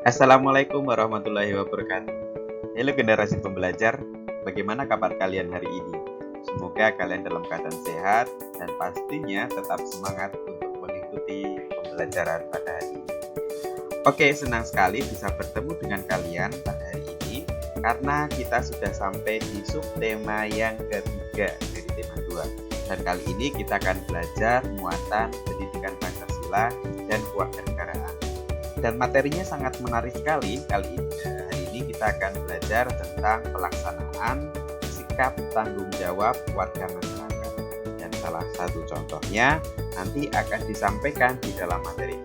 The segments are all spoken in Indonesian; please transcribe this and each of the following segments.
Assalamualaikum warahmatullahi wabarakatuh. Halo generasi pembelajar, bagaimana kabar kalian hari ini? Semoga kalian dalam keadaan sehat dan pastinya tetap semangat untuk mengikuti pembelajaran pada hari ini. Oke, senang sekali bisa bertemu dengan kalian pada hari ini karena kita sudah sampai di subtema yang ketiga dari tema 2. Dan kali ini kita akan belajar muatan pendidikan Pancasila dan kewarganegaraan. Dan materinya sangat menarik sekali. Hari ini kita akan belajar tentang pelaksanaan sikap tanggung jawab warga masyarakat. Dan salah satu contohnya nanti akan disampaikan di dalam materi.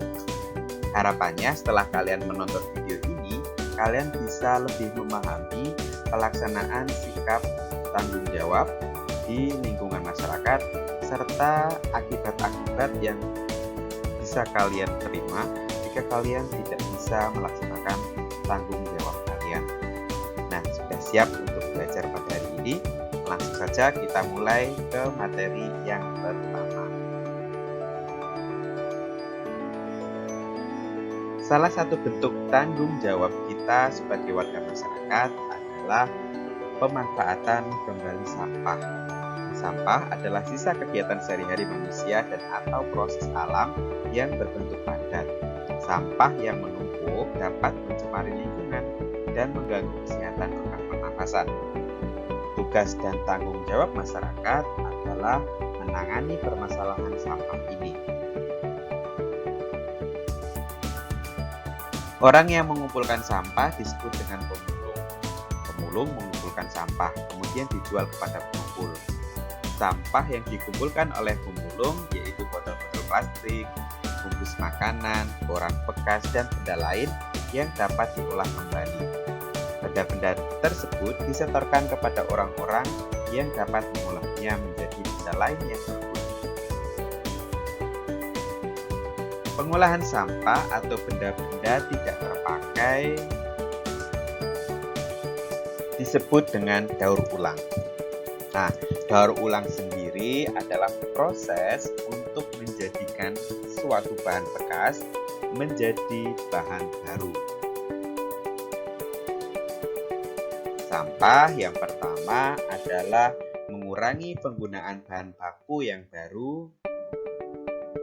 Harapannya setelah kalian menonton video ini, kalian bisa lebih memahami pelaksanaan sikap tanggung jawab di lingkungan masyarakat serta akibat-akibat yang bisa kalian terima jika kalian tidak bisa melaksanakan tanggung jawab kalian. Nah, sudah siap untuk belajar pada hari ini? Langsung saja kita mulai ke materi yang pertama. Salah satu bentuk tanggung jawab kita sebagai warga masyarakat adalah pemanfaatan kembali sampah. Sampah adalah sisa kegiatan sehari-hari manusia dan atau proses alam yang berbentuk padat. Sampah yang menumpuk dapat mencemari lingkungan dan mengganggu kesehatan organ pernafasan. Tugas dan tanggung jawab masyarakat adalah menangani permasalahan sampah ini. Orang yang mengumpulkan sampah disebut dengan pemulung. Pemulung mengumpulkan sampah, kemudian dijual kepada pengumpul. Sampah yang dikumpulkan oleh pemulung yaitu botol-botol plastik, bungkus makanan, koran bekas, dan benda lain yang dapat diolah kembali. Benda-benda tersebut disetorkan kepada orang-orang yang dapat mengolahnya menjadi benda lain yang berguna. Pengolahan sampah atau benda-benda tidak terpakai disebut dengan daur ulang. Nah, daur ulang sendiri adalah proses untuk menjadikan suatu bahan bekas menjadi bahan baru. Sampah yang pertama adalah mengurangi penggunaan bahan baku yang baru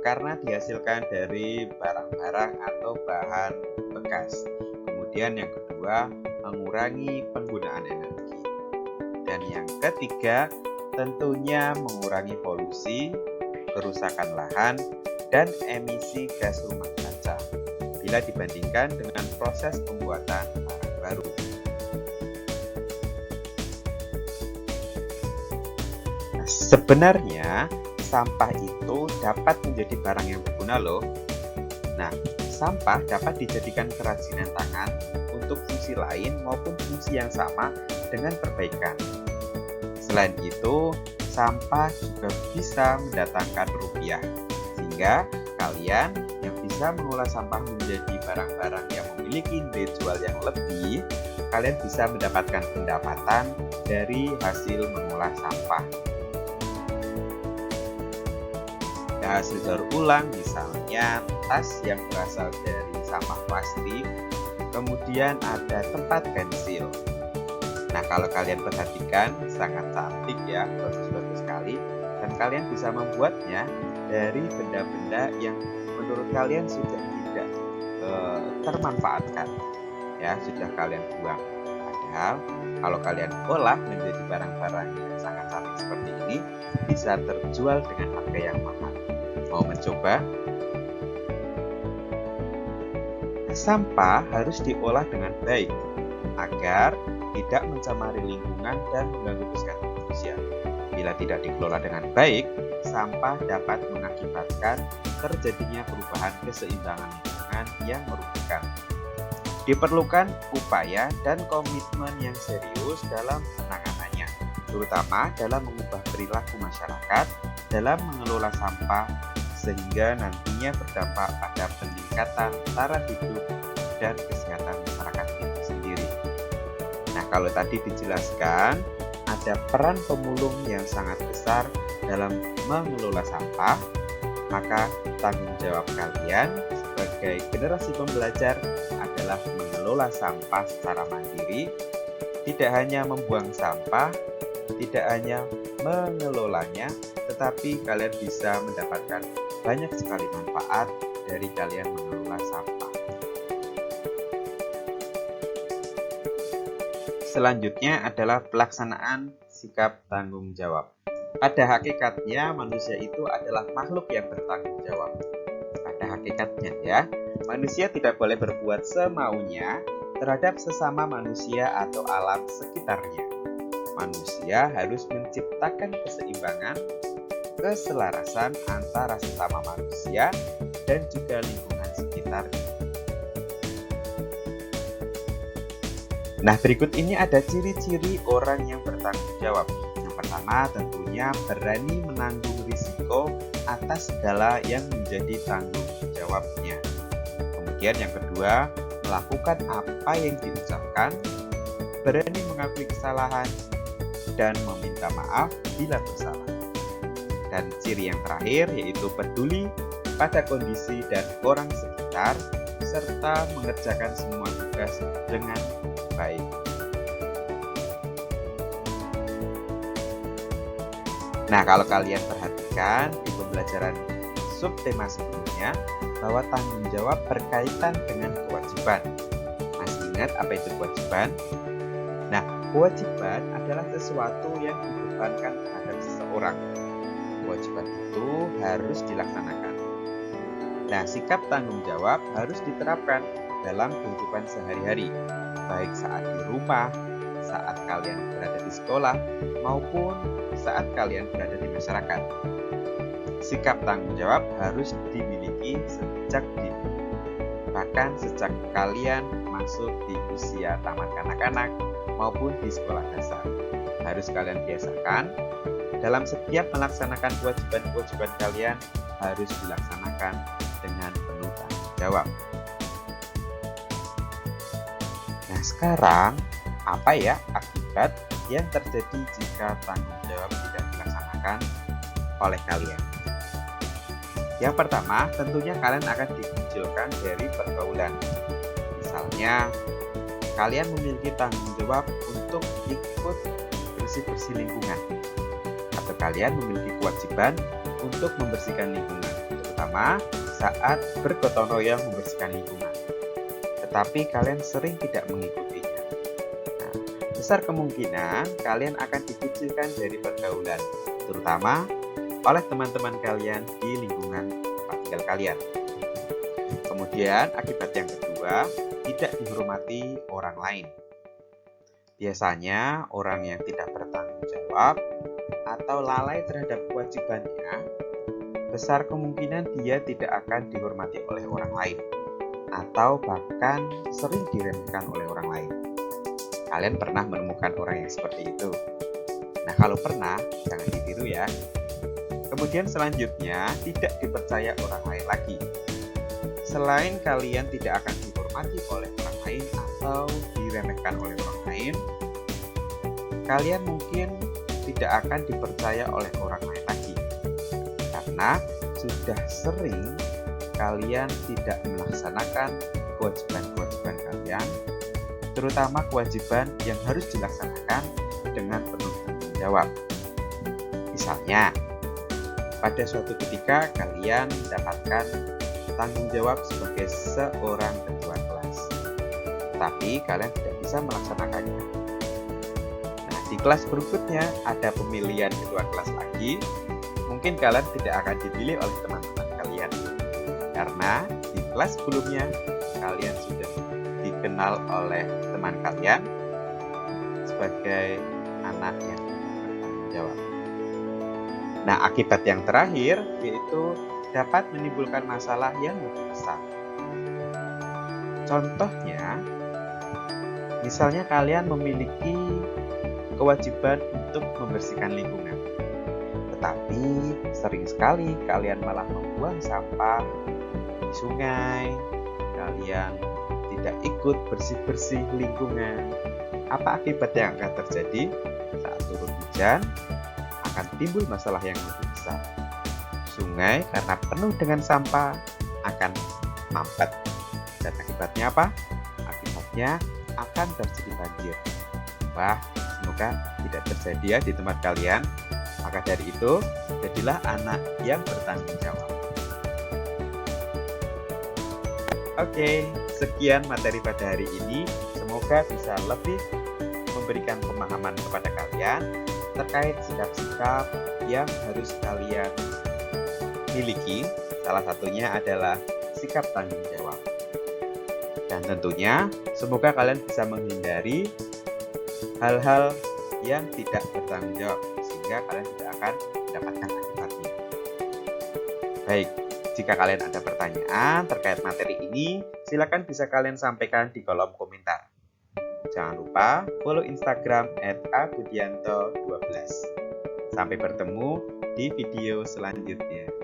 karena dihasilkan dari barang-barang atau bahan bekas. Kemudian yang kedua, mengurangi penggunaan energi. Dan yang ketiga, tentunya mengurangi polusi, kerusakan lahan, dan emisi gas rumah kaca bila dibandingkan dengan proses pembuatan barang baru. Nah, sebenarnya sampah itu dapat menjadi barang yang berguna loh. Nah, sampah dapat dijadikan kerajinan tangan untuk fungsi lain maupun fungsi yang sama dengan perbaikan. Selain itu, sampah juga bisa mendatangkan rupiah, sehingga kalian yang bisa mengolah sampah menjadi barang-barang yang memiliki nilai jual yang lebih, kalian bisa mendapatkan pendapatan dari hasil mengolah sampah. Hasil daur ulang misalnya tas yang berasal dari sampah plastik, kemudian ada tempat pensil. Nah, kalau kalian perhatikan sangat cantik ya, bagus-bagus sekali, dan kalian bisa membuatnya dari benda-benda yang menurut kalian sudah tidak termanfaatkan, ya sudah kalian buang. Padahal kalau kalian olah menjadi barang-barang yang sangat cantik seperti ini, bisa terjual dengan harga yang mahal. Mau mencoba? Sampah harus diolah dengan baik agar tidak mencemari lingkungan dan mengganggu kesehatan manusia. Bila tidak dikelola dengan baik, sampah dapat mengakibatkan terjadinya perubahan keseimbangan lingkungan yang merugikan. Diperlukan upaya dan komitmen yang serius dalam penanganannya, terutama dalam mengubah perilaku masyarakat dalam mengelola sampah sehingga nantinya berdampak pada peningkatan taraf hidup dan kesehatan masyarakat itu sendiri. Nah, kalau tadi dijelaskan, ada peran pemulung yang sangat besar dalam mengelola sampah, maka tanggung jawab kalian sebagai generasi pembelajar adalah mengelola sampah secara mandiri, tidak hanya membuang sampah, tidak hanya mengelolanya, tetapi kalian bisa mendapatkan banyak sekali manfaat dari kalian mengelola sampah. Selanjutnya adalah pelaksanaan sikap tanggung jawab. Pada hakikatnya manusia itu adalah makhluk yang bertanggung jawab. Pada hakikatnya ya, manusia tidak boleh berbuat semaunya terhadap sesama manusia atau alam sekitarnya. Manusia harus menciptakan keseimbangan, keselarasan antara sesama manusia dan juga lingkungan sekitarnya. Nah, berikut ini ada ciri-ciri orang yang bertanggung jawab. Yang pertama tentunya berani menanggung risiko atas segala yang menjadi tanggung jawabnya. Kemudian yang kedua, melakukan apa yang diucapkan, berani mengakui kesalahan, dan meminta maaf bila bersalah. Dan ciri yang terakhir yaitu peduli pada kondisi dan orang sekitar, serta mengerjakan semua tugas dengan baik. Nah, kalau kalian perhatikan di pembelajaran subtema sebelumnya, bahwa tanggung jawab berkaitan dengan kewajiban. Masih ingat apa itu kewajiban? Nah, kewajiban adalah sesuatu yang dibebankan terhadap seseorang. Kewajiban itu harus dilaksanakan. Nah, sikap tanggung jawab harus diterapkan dalam kehidupan sehari-hari, baik saat di rumah, saat kalian berada di sekolah, maupun saat kalian berada di masyarakat. Sikap tanggung jawab harus dimiliki sejak dini, bahkan sejak kalian masuk di usia taman kanak-kanak maupun di sekolah dasar. Harus kalian biasakan, dalam setiap melaksanakan kewajiban-kewajiban kalian harus dilaksanakan dengan penuh tanggung jawab. Nah, sekarang apa ya akibat yang terjadi jika tanggung jawab tidak dilaksanakan oleh kalian? Yang pertama, tentunya kalian akan dikucilkan dari pergaulan. Misalnya, kalian memiliki tanggung jawab untuk ikut bersih-bersih lingkungan, atau kalian memiliki kewajiban untuk membersihkan lingkungan, terutama saat bergotong royong membersihkan lingkungan. Tetapi kalian sering tidak mengikutinya. Nah, besar kemungkinan kalian akan dikucilkan dari pergaulan, terutama oleh teman-teman kalian di lingkungan tempat tinggal kalian. Kemudian akibat yang kedua, tidak dihormati orang lain. Biasanya orang yang tidak bertanggung jawab atau lalai terhadap kewajibannya, besar kemungkinan dia tidak akan dihormati oleh orang lain, atau bahkan sering diremehkan oleh orang lain. Kalian pernah menemukan orang yang seperti itu? Nah, kalau pernah, jangan ditiru ya. Kemudian selanjutnya, tidak dipercaya orang lain lagi. Selain kalian tidak akan dihormati oleh orang lain atau diremehkan oleh orang lain, kalian mungkin tidak akan dipercaya oleh orang lain lagi. Karena sudah sering kalian tidak melaksanakan kewajiban-kewajiban kalian, terutama kewajiban yang harus dilaksanakan dengan penuh tanggung jawab. Misalnya, pada suatu ketika kalian mendapatkan tanggung jawab sebagai seorang ketua kelas, tapi kalian tidak bisa melaksanakannya. Nah, di kelas berikutnya ada pemilihan ketua kelas lagi, mungkin kalian tidak akan dipilih oleh teman-teman kalian, karena di kelas sebelumnya kalian sudah dikenal oleh teman kalian sebagai anak yang bertanggung jawab. Nah, akibat yang terakhir yaitu dapat menimbulkan masalah yang lebih besar. Contohnya, misalnya kalian memiliki kewajiban untuk membersihkan lingkungan, tetapi sering sekali kalian malah membuang sampah di sungai, kalian tidak ikut bersih-bersih lingkungan. Apa akibat yang akan terjadi? Saat turun hujan, akan timbul masalah yang lebih besar. Sungai karena penuh dengan sampah akan mampet. Dan akibatnya apa? Akibatnya akan terjadi banjir. Wah, semoga tidak terjadi ya di tempat kalian. Maka dari itu, jadilah anak yang bertanggung jawab. Oke, sekian materi pada hari ini. Semoga bisa lebih memberikan pemahaman kepada kalian terkait sikap-sikap yang harus kalian miliki. Salah satunya adalah sikap tanggung jawab. Dan tentunya, semoga kalian bisa menghindari hal-hal yang tidak bertanggung jawab, sehingga kalian tidak akan mendapatkan akibatnya. Baik, jika kalian ada pertanyaan terkait materi ini, silakan bisa kalian sampaikan di kolom komentar. Jangan lupa follow Instagram @abudianto12. Sampai bertemu di video selanjutnya.